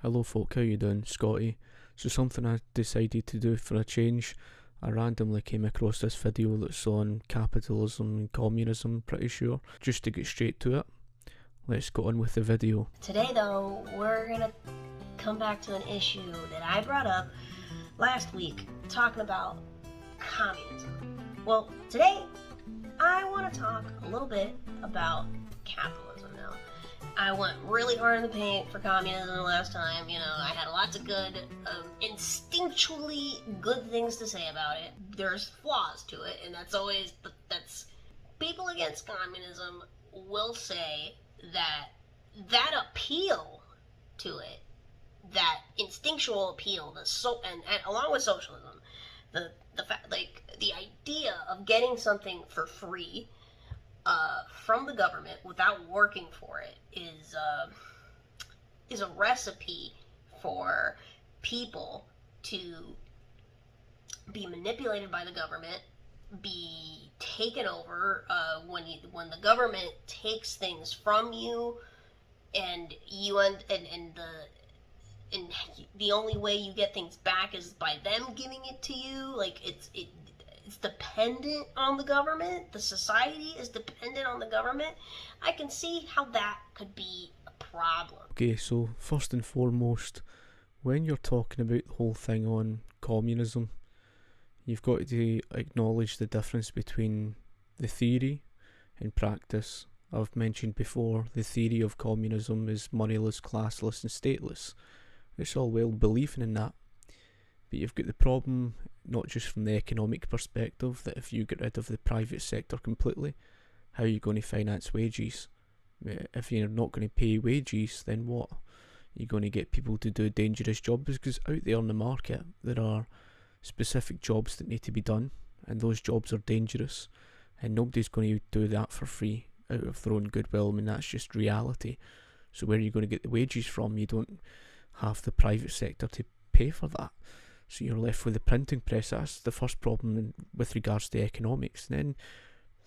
Hello folk, how you doing? Scotty. So something I decided to do for a change, I randomly came across this video that's on capitalism and communism, pretty sure. Just to get straight to it, let's go on with the video. Today though, we're gonna come back to an issue that I brought up last week, talking about communism. Well, today, I want to talk a little bit about capitalism now. I went really hard in the paint for communism last time. I had lots of good, instinctually good things to say about it. There's flaws to it, and that's people against communism will say that appeal to it, that instinctual appeal, and along with socialism, the fact, like, the idea of getting something for free from the government without working for it is a recipe for people to be manipulated by the government, be taken over when the government takes things from you, and the only way you get things back is by them giving it to you. Like, it's dependent on the government. The society is dependent on the government. I can see how that could be a problem. Okay, so first and foremost, when you're talking about the whole thing on communism, you've got to acknowledge the difference between the theory and practice. I've mentioned before, the theory of communism is moneyless, classless and stateless. It's all well believing in that. But you've got the problem, not just from the economic perspective, that if you get rid of the private sector completely, how are you going to finance wages? If you're not going to pay wages, then what? You're going to get people to do dangerous jobs, because out there in the market there are specific jobs that need to be done, and those jobs are dangerous, and nobody's going to do that for free out of their own goodwill. I mean, that's just reality. So where are you going to get the wages from? You don't have the private sector to pay for that. So you're left with the printing press. That's the first problem with regards to economics. Then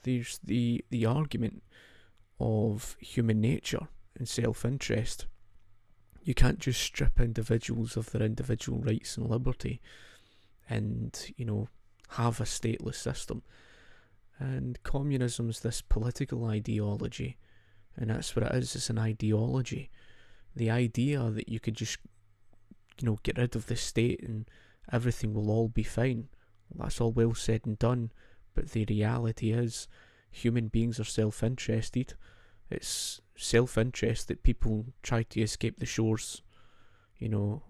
there's the argument of human nature and self-interest. You can't just strip individuals of their individual rights and liberty and, have a stateless system. And communism's this political ideology, and that's what it is. It's an ideology. The idea that you could just, get rid of the state and everything will all be fine. Well, that's all well said and done, but the reality is human beings are self-interested. It's self-interest that people try to escape the shores,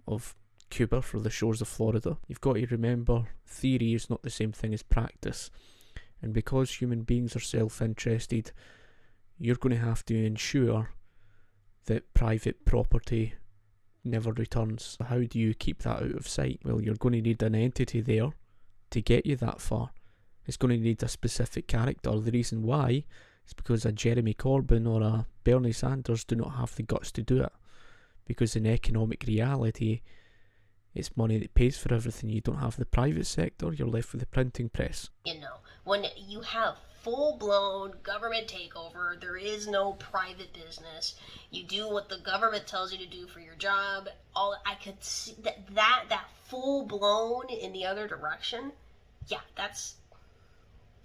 of Cuba for the shores of Florida. You've got to remember, theory is not the same thing as practice. And because human beings are self-interested, you're going to have to ensure that private property never returns. How do you keep that out of sight? Well, you're going to need an entity there to get you that far. It's going to need a specific character. The reason why is because a Jeremy Corbyn or a Bernie Sanders do not have the guts to do it. Because in economic reality, it's money that pays for everything. You don't have the private sector, you're left with the printing press. When you have full-blown government takeover, there is no private business. You do what the government tells you to do for your job. I could see that full-blown in the other direction. Yeah, that's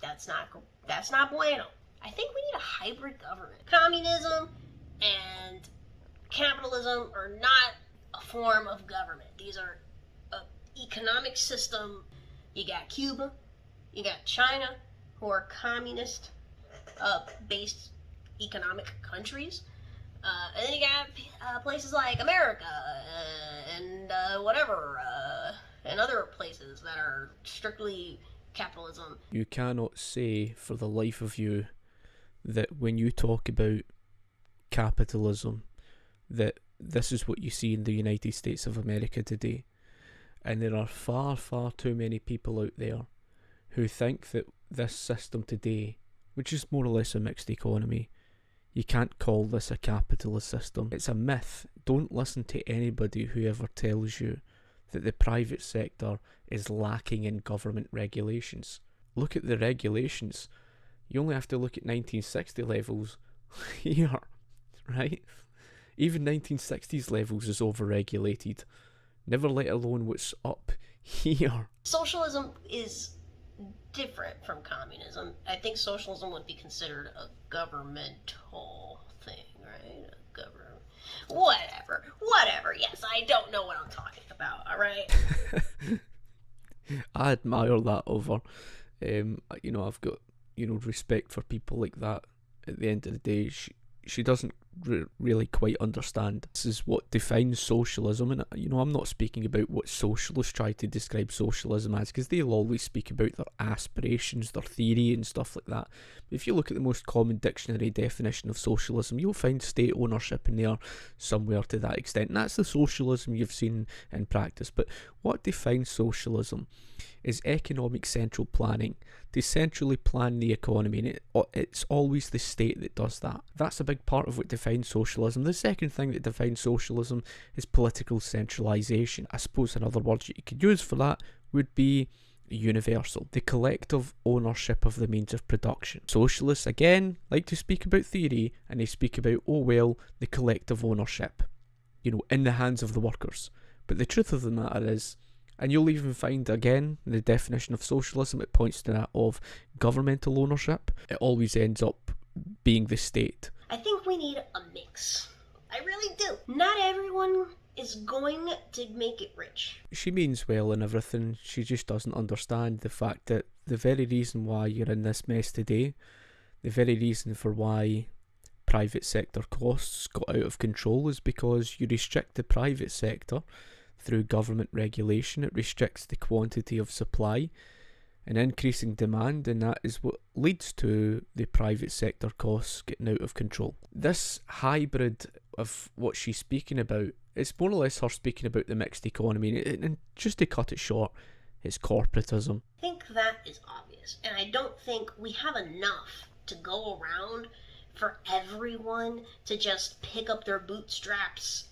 not bueno. I think we need a hybrid government. Communism and capitalism are not a form of government. These are an economic system. You got Cuba, you got China, who are communist based economic countries, and then you got places like America and other places that are strictly capitalism. You cannot say for the life of you that when you talk about capitalism, that this is what you see in the United States of America today. And there are far, far too many people out there who think that this system today, which is more or less a mixed economy, you can't call this a capitalist system. It's a myth. Don't listen to anybody who ever tells you that the private sector is lacking in government regulations. Look at the regulations. You only have to look at 1960 levels here, right? Even 1960s levels is overregulated, never let alone what's up here. Socialism is different from communism. I think socialism would be considered a governmental thing, right? A government. Whatever. Yes, I don't know what I'm talking about, alright? I admire that over, I've got, respect for people like that. At the end of the day, she doesn't really quite understand. This is what defines socialism, and I'm not speaking about what socialists try to describe socialism as, because they'll always speak about their aspirations, their theory and stuff like that. If you look at the most common dictionary definition of socialism, you'll find state ownership in there somewhere to that extent, and that's the socialism you've seen in practice. But what defines socialism is economic central planning, to centrally plan the economy, and it's always the state that does that. That's a big part of what defines socialism. The second thing that defines socialism is political centralisation. I suppose another word you could use for that would be universal, the collective ownership of the means of production. Socialists, again, like to speak about theory, and they speak about, the collective ownership, in the hands of the workers. But the truth of the matter is, and you'll even find, again, the definition of socialism, it points to that of governmental ownership. It always ends up being the state. I think we need a mix. I really do. Not everyone is going to make it rich. She means well and everything, she just doesn't understand the fact that the very reason why you're in this mess today, the very reason for why private sector costs got out of control, is because you restrict the private sector through government regulation. It restricts the quantity of supply and increasing demand, and that is what leads to the private sector costs getting out of control. This hybrid of what she's speaking about, it's more or less her speaking about the mixed economy, and just to cut it short, it's corporatism. I think that is obvious, and I don't think we have enough to go around for everyone to just pick up their bootstraps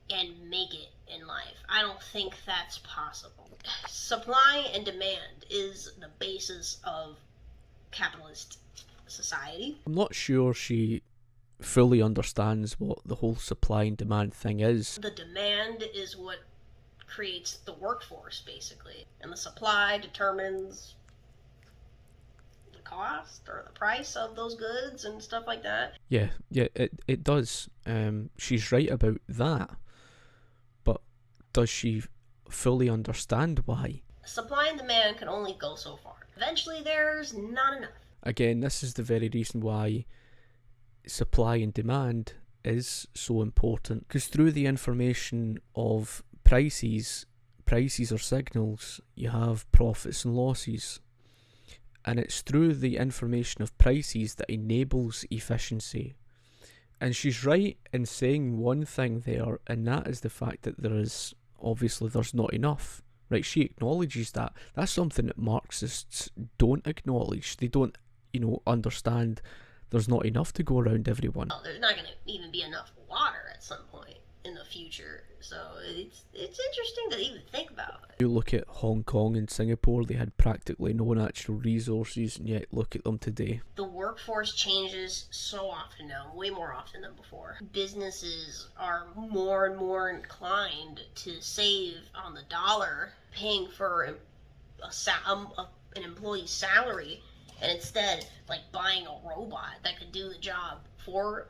and make it in life. I don't think that's possible. Supply and demand is the basis of capitalist society. I'm not sure she fully understands what the whole supply and demand thing is. The demand is what creates the workforce, basically, and the supply determines the cost or the price of those goods and stuff like that. Yeah, it does. She's right about that. Does she fully understand why? Supply and demand can only go so far. Eventually there's not enough. Again, this is the very reason why supply and demand is so important, because through the information of prices are signals, you have profits and losses, and it's through the information of prices that enables efficiency. And she's right in saying one thing there, and that is the fact that there's not enough, right? She acknowledges that. That's something that Marxists don't acknowledge. They don't, understand there's not enough to go around everyone. Well, there's not going to even be enough water at some point in the future, so it's interesting to even think about it. You look at Hong Kong and Singapore, they had practically no natural resources, and yet look at them today. The workforce changes so often now, way more often than before. Businesses are more and more inclined to save on the dollar, paying for an employee's salary, and instead, buying a robot that could do the job for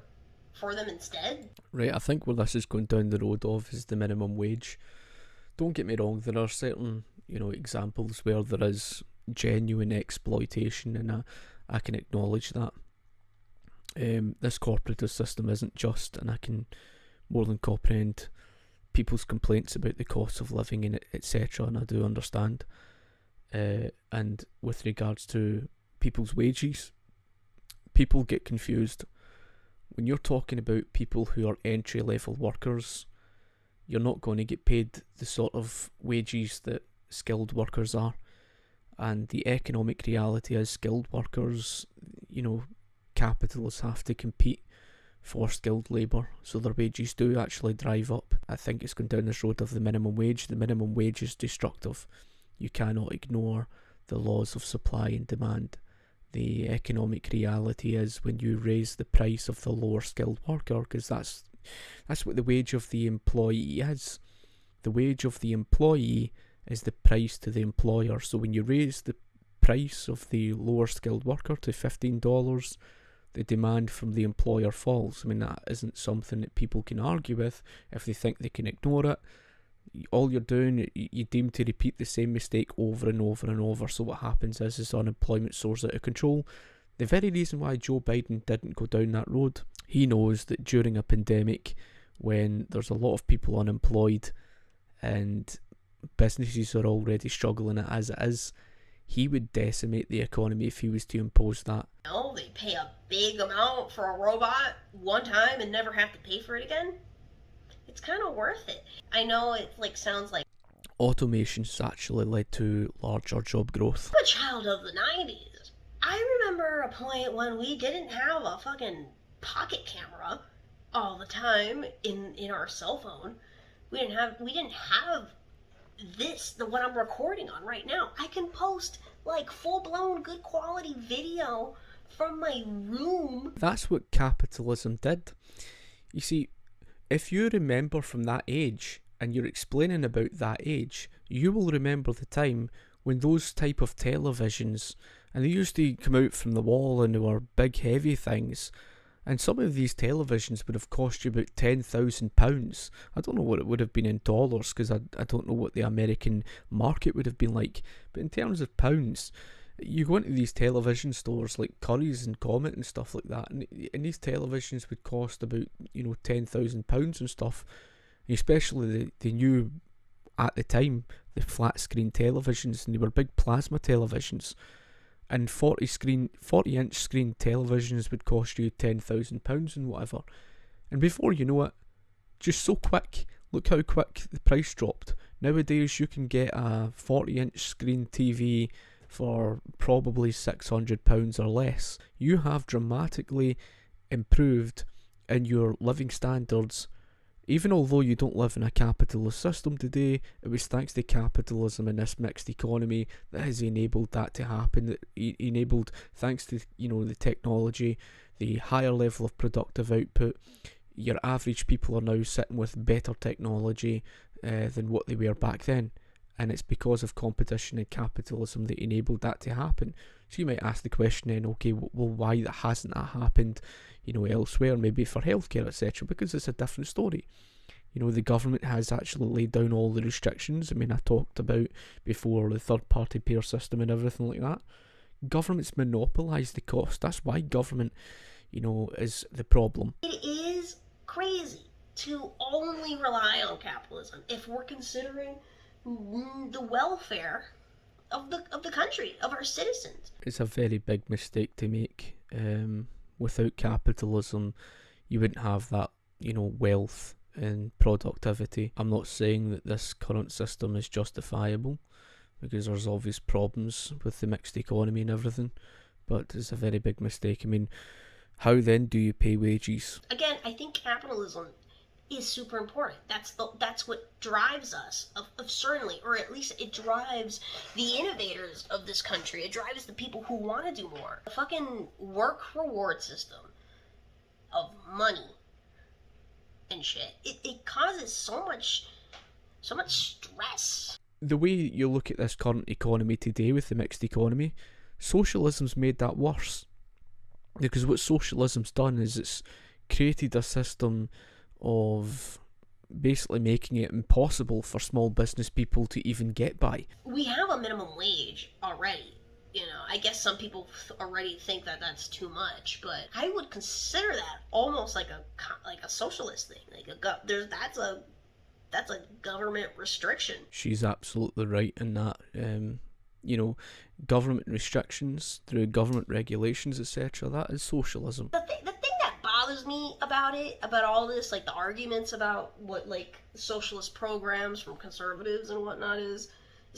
them instead. Right, I think where this is going down the road of is the minimum wage. Don't get me wrong, there are certain, examples where there is genuine exploitation, and I can acknowledge that. This corporatist system isn't just, and I can more than comprehend people's complaints about the cost of living and etc., and I do understand. And with regards to people's wages, people get confused. When you're talking about people who are entry-level workers, you're not going to get paid the sort of wages that skilled workers are. And the economic reality is skilled workers, capitalists have to compete for skilled labour, so their wages do actually drive up. I think it's going down this road of the minimum wage. The minimum wage is destructive. You cannot ignore the laws of supply and demand. The economic reality is when you raise the price of the lower skilled worker, because that's that's what the wage of the employee is. The wage of the employee is the price to the employer. So when you raise the price of the lower skilled worker to $15, the demand from the employer falls. I mean, that isn't something that people can argue with if they think they can ignore it. All you're doing, you deem to repeat the same mistake over and over and over. So what happens is unemployment soars out of control. The very reason why Joe Biden didn't go down that road, he knows that during a pandemic, when there's a lot of people unemployed and businesses are already struggling as it is, he would decimate the economy if he was to impose that. No, they pay a big amount for a robot one time and never have to pay for it again. It's kind of worth it. I know it sounds like automation's actually led to larger job growth. I'm a child of the 90s. I remember a point when we didn't have a fucking pocket camera all the time in our cell phone. We didn't have what I'm recording on right now. I can post full-blown good quality video from my room. That's what capitalism did. You see, if you remember from that age and you're explaining about that age, you will remember the time when those type of televisions, and they used to come out from the wall and they were big heavy things, and some of these televisions would have cost you about £10,000. I don't know what it would have been in dollars, because I don't know what the American market would have been like, but in terms of pounds, you go into these television stores like Curry's and Comet and stuff like that, and these televisions would cost about £10,000 and stuff, especially the new, at the time, the flat screen televisions, and they were big plasma televisions, and 40-inch screen televisions would cost you £10,000 and whatever. And before you know it, just so quick, look how quick the price dropped. Nowadays you can get a 40-inch screen TV for probably £600 or less. You have dramatically improved in your living standards. Even although you don't live in a capitalist system today, it was thanks to capitalism and this mixed economy that has enabled that to happen. That enabled, thanks to the technology, the higher level of productive output. Your average people are now sitting with better technology than what they were back then. And it's because of competition and capitalism that enabled that to happen. So you might ask the question then, okay, well, why hasn't that happened, elsewhere, maybe for healthcare, etc.? Because it's a different story. The government has actually laid down all the restrictions. I mean, I talked about before the third-party payer system and everything like that. Governments monopolise the cost. That's why government, is the problem. It is crazy to only rely on capitalism if we're considering the welfare of the country, of our citizens. It's a very big mistake to make. Without capitalism, you wouldn't have that, wealth and productivity. I'm not saying that this current system is justifiable, because there's obvious problems with the mixed economy and everything, but it's a very big mistake. I mean, how then do you pay wages? Again, I think capitalism is super important. That's what drives us, certainly, or at least it drives the innovators of this country. It drives the people who want to do more. The fucking work reward system of money and shit, it causes so much stress. The way you look at this current economy today with the mixed economy, socialism's made that worse. Because what socialism's done is it's created a system of basically making it impossible for small business people to even get by. We have a minimum wage already. I guess some people already think that that's too much, but I would consider that almost like a socialist thing. That's a government restriction. She's absolutely right in that. Government restrictions through government regulations, etc. That is socialism. The thing that bothers me about all this, the arguments about what socialist programs from conservatives and whatnot is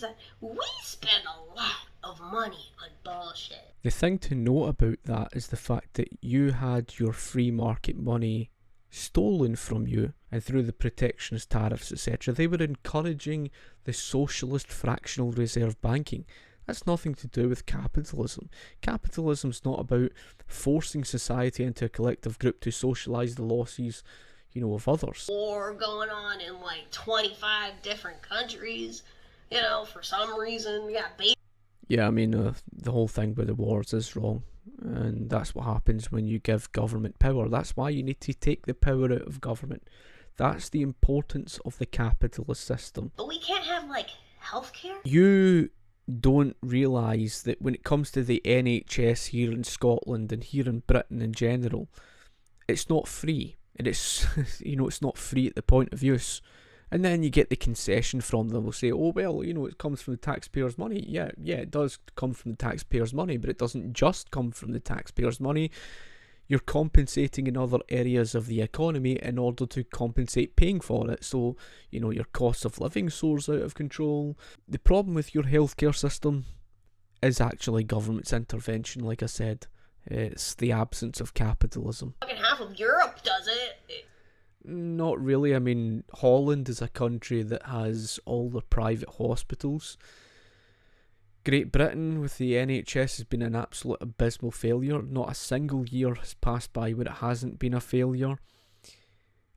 that we spend a lot of money on bullshit. The thing to note about that is the fact that you had your free market money stolen from you, and through the protectionist tariffs, etc., they were encouraging the socialist fractional reserve banking. That's nothing to do with capitalism. Capitalism's not about forcing society into a collective group to socialise the losses, of others. War going on in like 25 different countries, for some reason. Yeah, I mean, the whole thing with the wars is wrong. And that's what happens when you give government power. That's why you need to take the power out of government. That's the importance of the capitalist system. But we can't have, like, healthcare? You don't realise that when it comes to the NHS here in Scotland and here in Britain in general, it's not free. And it's, it's not free at the point of use. And then you get the concession from them. They'll say, oh, well, it comes from the taxpayers' money. Yeah, it does come from the taxpayers' money, but it doesn't just come from the taxpayers' money. You're compensating in other areas of the economy in order to compensate paying for it. So, your cost of living soars out of control. The problem with your healthcare system is actually government's intervention, like I said. It's the absence of capitalism. Fucking half of Europe does it. Not really. I mean, Holland is a country that has all the private hospitals. Great Britain with the NHS has been an absolute abysmal failure. Not a single year has passed by where it hasn't been a failure.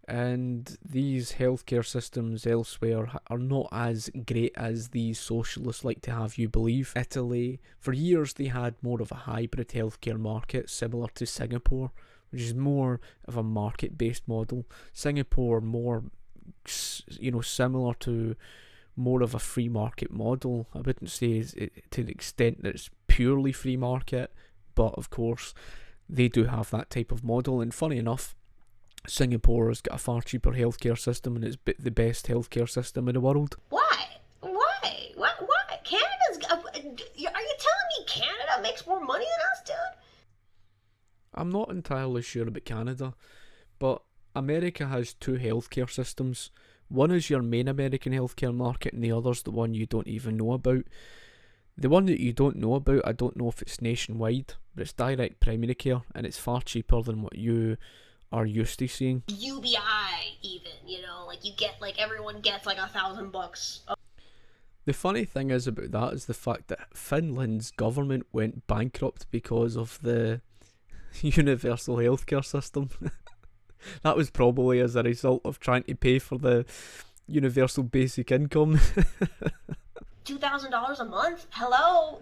And these healthcare systems elsewhere are not as great as these socialists like to have you believe. Italy, for years they had more of a hybrid healthcare market, similar to Singapore, which is more of a market-based model. Singapore, more, similar to more of a free market model. I wouldn't say to the extent that it's purely free market, but of course they do have that type of model. And funny enough, Singapore has got a far cheaper healthcare system and it's the best healthcare system in the world. Why? Canada's... Are you telling me Canada makes more money than us, dude? I'm not entirely sure about Canada, but America has two healthcare systems. One is your main American healthcare market and the other's the one you don't even know about. The one that you don't know about, I don't know if it's nationwide, but it's direct primary care and it's far cheaper than what you are used to seeing. UBI even, you get, everyone gets $1,000. The funny thing is about that is the fact that Finland's government went bankrupt because of the universal healthcare system. That was probably as a result of trying to pay for the universal basic income. $2,000 a month? Hello?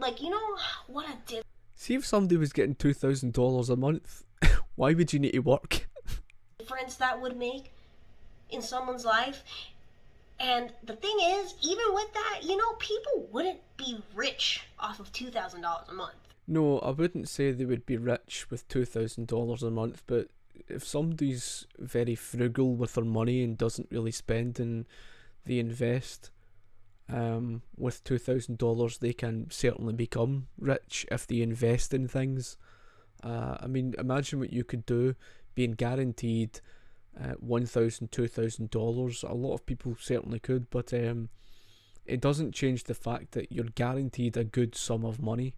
What a div... See, if somebody was getting $2,000 a month, why would you need to work? Difference that would make in someone's life. And the thing is, even with that, people wouldn't be rich off of $2,000 a month. No, I wouldn't say they would be rich with $2,000 a month, but if somebody's very frugal with their money and doesn't really spend and they invest with $2,000, they can certainly become rich if they invest in things. I mean, imagine what you could do being guaranteed $1,000, $2,000. A lot of people certainly could, but it doesn't change the fact that you're guaranteed a good sum of money.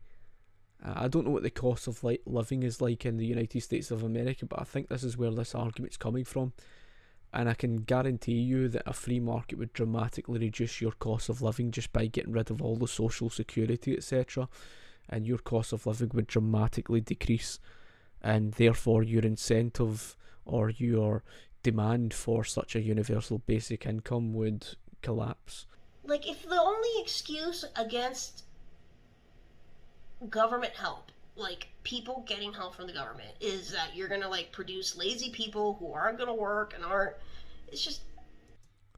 I don't know what the cost of living is like in the United States of America, but I think this is where this argument's coming from. And I can guarantee you that a free market would dramatically reduce your cost of living just by getting rid of all the social security, etc. And your cost of living would dramatically decrease. And therefore your incentive or your demand for such a universal basic income would collapse. If the only excuse against government help, people getting help from the government, is that you're gonna produce lazy people who aren't gonna work and aren't... It's just...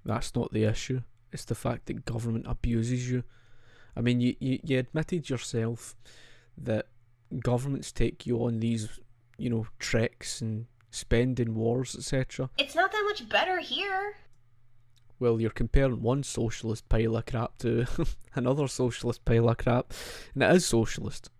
That's not the issue. It's the fact that government abuses you. I mean, you admitted yourself that governments take you on these, treks and spending wars, etc. It's not that much better here. Well, you're comparing one socialist pile of crap to another socialist pile of crap, and it is socialist.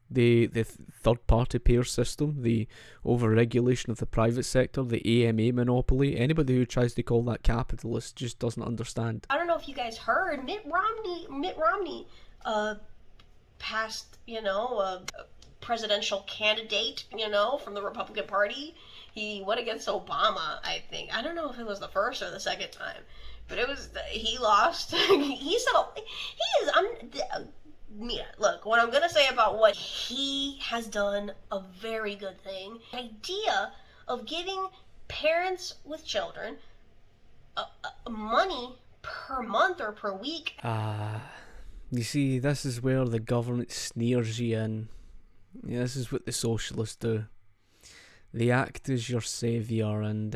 The third-party payer system, the over-regulation of the private sector, the AMA monopoly, anybody who tries to call that capitalist just doesn't understand. I don't know if you guys heard, Mitt Romney passed, a presidential candidate, from the Republican Party. He went against Obama, I think. I don't know if it was the first or the second time, but he lost. Look, what I'm going to say about what he has done, a very good thing. The idea of giving parents with children money per month or per week. You see, this is where the government sneers you in. Yeah, this is what the socialists do. They act as your saviour, and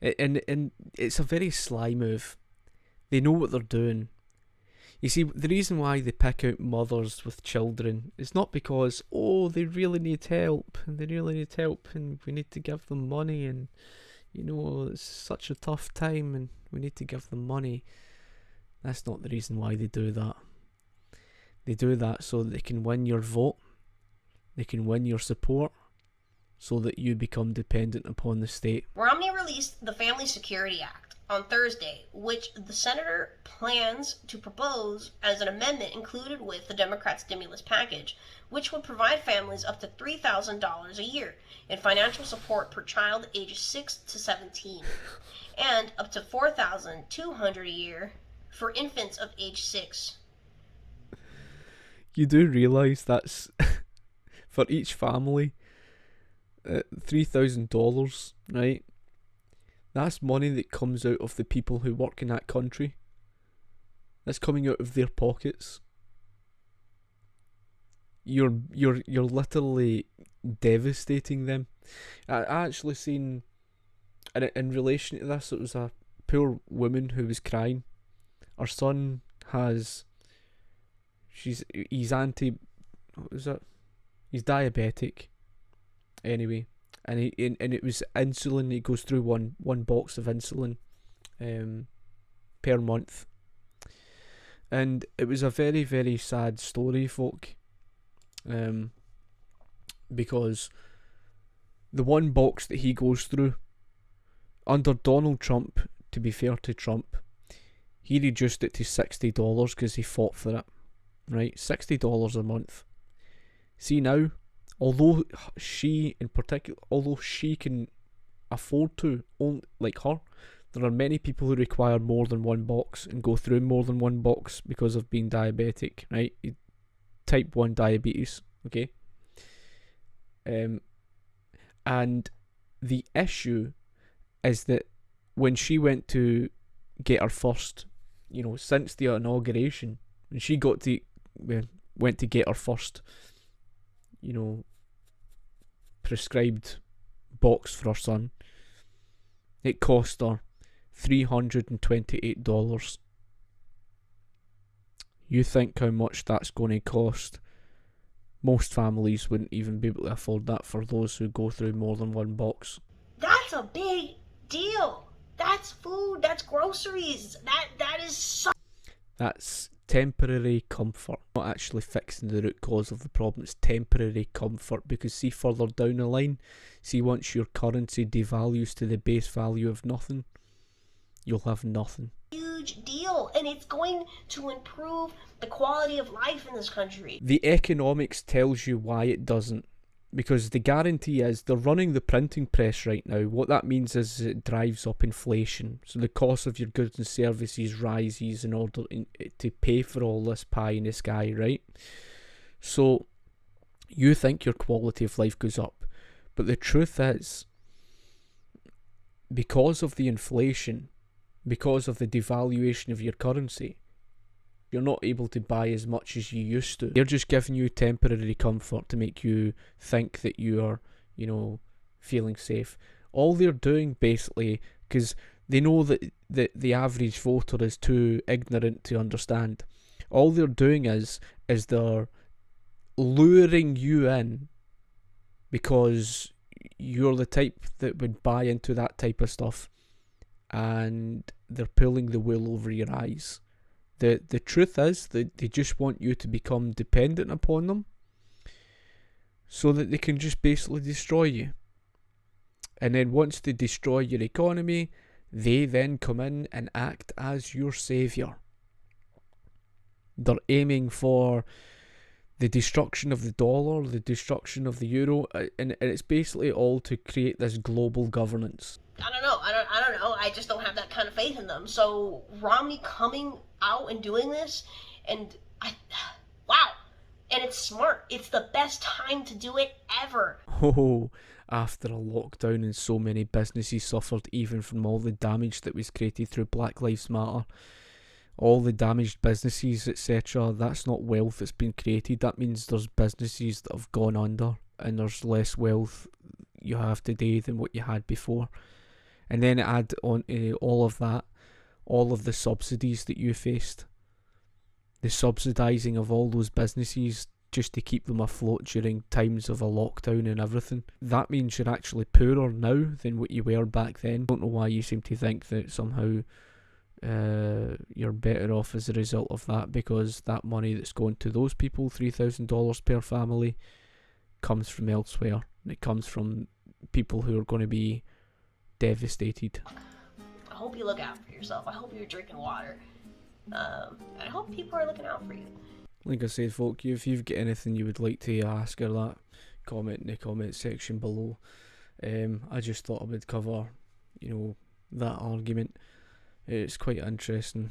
and it's a very sly move. They know what they're doing. You see, the reason why they pick out mothers with children is not because, oh, they really need help, and we need to give them money, and, you know, it's such a tough time, and we need to give them money. That's not the reason why they do that. They do that so that they can win your vote, they can win your support, so that you become dependent upon the state. Romney released the Family Security Act on Thursday, which the senator plans to propose as an amendment included with the Democrat stimulus package, which would provide families up to $3,000 a year in financial support per child ages 6 to 17, and up to $4,200 a year for infants of age 6. You do realise that's for each family, $3,000, right? That's money that comes out of the people who work in that country. That's coming out of their pockets. You're literally devastating them. I actually seen, in relation to this, it was a poor woman who was crying. Her son has, he's diabetic. Anyway, and it was insulin. He goes through one box of insulin per month, and it was a very, very sad story, folk, because the one box that he goes through under Donald Trump, to be fair to Trump, he reduced it to $60 because he fought for it, right? $60 a month. See now, although she can afford to, like her, there are many people who require more than one box and go through more than one box because of being diabetic, right? Type 1 diabetes, okay? And the issue is that when she went to get her first, since the inauguration, when she went to get her first, prescribed box for her son, it cost her $328. You think how much that's going to cost? Most families wouldn't even be able to afford that for those who go through more than one box. That's a big deal. That's food, that's groceries. That is so... That's temporary comfort, not actually fixing the root cause of the problem. It's temporary comfort, because see, further down the line, see, once your currency devalues to the base value of nothing, you'll have nothing. Huge deal, and it's going to improve the quality of life in this country. The economics tells you why it doesn't, because the guarantee is they're running the printing press right now. What that means is it drives up inflation. So the cost of your goods and services rises in order to pay for all this pie in the sky, right? So you think your quality of life goes up. But the truth is, because of the inflation, because of the devaluation of your currency, you're not able to buy as much as you used to. They're just giving you temporary comfort to make you think that you are, feeling safe. All they're doing, basically, because they know that the average voter is too ignorant to understand, all they're doing is they're luring you in because you're the type that would buy into that type of stuff, and they're pulling the wool over your eyes. The truth is that they just want you to become dependent upon them so that they can just basically destroy you. And then once they destroy your economy, they then come in and act as your saviour. They're aiming for the destruction of the dollar, the destruction of the euro, and it's basically all to create this global governance. I don't know. I just don't have that kind of faith in them. So Romney coming out and doing this, wow. And it's smart. It's the best time to do it ever. Oh, after a lockdown and so many businesses suffered even from all the damage that was created through Black Lives Matter, all the damaged businesses, etc. That's not wealth that's been created. That means there's businesses that have gone under and there's less wealth you have today than what you had before. And then add on all of that, all of the subsidies that you faced, the subsidising of all those businesses just to keep them afloat during times of a lockdown and everything. That means you're actually poorer now than what you were back then. I don't know why you seem to think that somehow you're better off as a result of that, because that money that's going to those people, $3,000 per family, comes from elsewhere. And it comes from people who are going to be devastated. I hope you look out for yourself. I hope you're drinking water. I hope people are looking out for you. Like I said, folk, if you've got anything you would like to ask or that, comment in the comment section below. I just thought I would cover, that argument. It's quite interesting.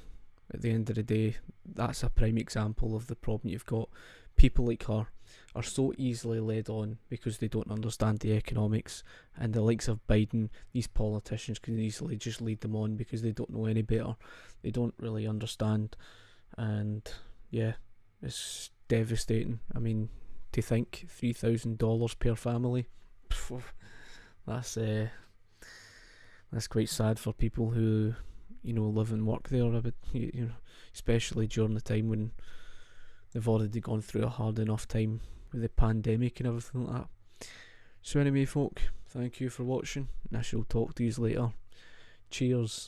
At the end of the day, that's a prime example of the problem you've got. People like her are so easily led on because they don't understand the economics, and the likes of Biden, these politicians can easily just lead them on because they don't know any better. They don't really understand, and yeah, it's devastating. I mean, to think $3,000 per family, that's quite sad for people who live and work there. But especially during the time when they've already gone through a hard enough time with the pandemic and everything like that. So anyway, folk, thank you for watching, and I shall talk to you later. Cheers.